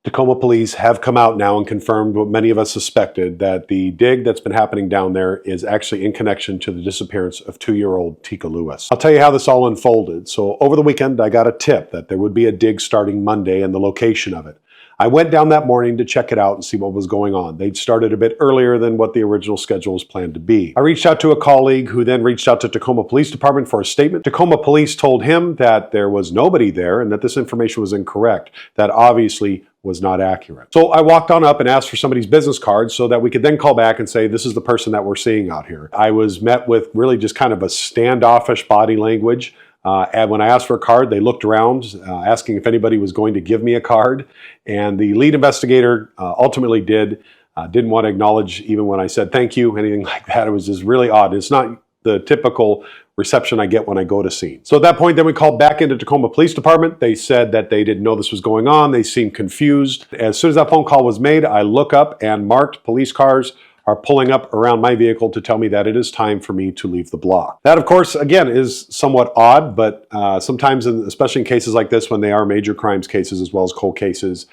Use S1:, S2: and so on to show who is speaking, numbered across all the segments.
S1: Tacoma police have come out now and confirmed what many of us suspected, that the dig that's been happening down there is actually in connection to the disappearance of 2-year-old Teekah Lewis. I'll tell you how this all unfolded. So over the weekend, I got a tip that there would be a dig starting Monday and the location of it. I went down that morning to check it out and see what was going on. They'd started a bit earlier than what the original schedule was planned to be. I reached out to a colleague who then reached out to Tacoma Police Department for a statement. Tacoma Police told him that there was nobody there and that this information was incorrect. That obviously was not accurate. So I walked on up and asked for somebody's business card so that we could then call back and say, this is the person that we're seeing out here. I was met with really just kind of a standoffish body language. And when I asked for a card, they looked around, asking if anybody was going to give me a card. And the lead investigator ultimately didn't want to acknowledge even when I said thank you, anything like that. It was just really odd. It's not the typical reception I get when I go to scene. So at that point, then we called back into Tacoma Police Department. They said that they didn't know this was going on. They seemed confused. As soon as that phone call was made, I look up and marked police cars are pulling up around my vehicle to tell me that it is time for me to leave the block. That, of course, again, is somewhat odd, but sometimes, especially in cases like this, when they are major crimes cases as well as cold cases,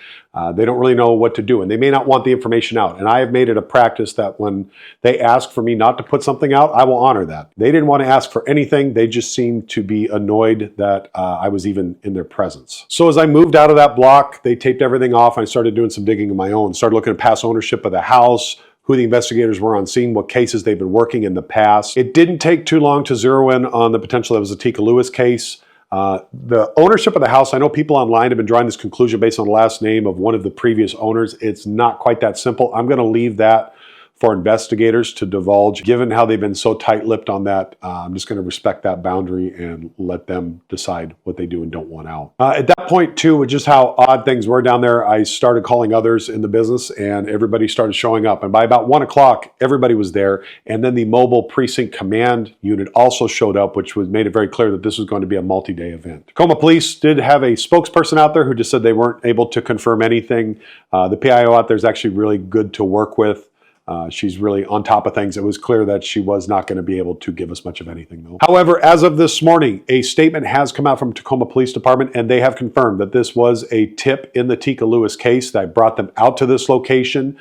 S1: they don't really know what to do, and they may not want the information out. And I have made it a practice that when they ask for me not to put something out, I will honor that. They didn't want to ask for anything. They just seemed to be annoyed that I was even in their presence. So as I moved out of that block, they taped everything off. I started doing some digging of my own, started looking at past ownership of the house, who the investigators were on scene, what cases they've been working in the past. It didn't take too long to zero in on the potential that was a Teekah Lewis case. The ownership of the house, I know people online have been drawing this conclusion based on the last name of one of the previous owners. It's not quite that simple. I'm going to leave that for investigators to divulge. Given how they've been so tight-lipped on that, I'm just going to respect that boundary and let them decide what they do and don't want out. At that point, too, with just how odd things were down there, I started calling others in the business and everybody started showing up. And by about 1 o'clock, everybody was there. And then the mobile precinct command unit also showed up, which made it very clear that this was going to be a multi-day event. Tacoma Police did have a spokesperson out there who just said they weren't able to confirm anything. The PIO out there is actually really good to work with. She's really on top of things. It was clear that she was not going to be able to give us much of anything, though. However, as of this morning, a statement has come out from Tacoma Police Department, and they have confirmed that this was a tip in the Teekah Lewis case that brought them out to this location.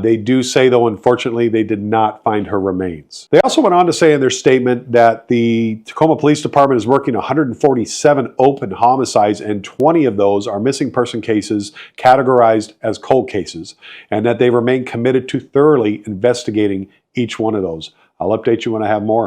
S1: They do say, though, unfortunately, they did not find her remains. They also went on to say in their statement that the Tacoma Police Department is working 147 open homicides, and 20 of those are missing person cases categorized as cold cases, and that they remain committed to thoroughly investigating each one of those. I'll update you when I have more.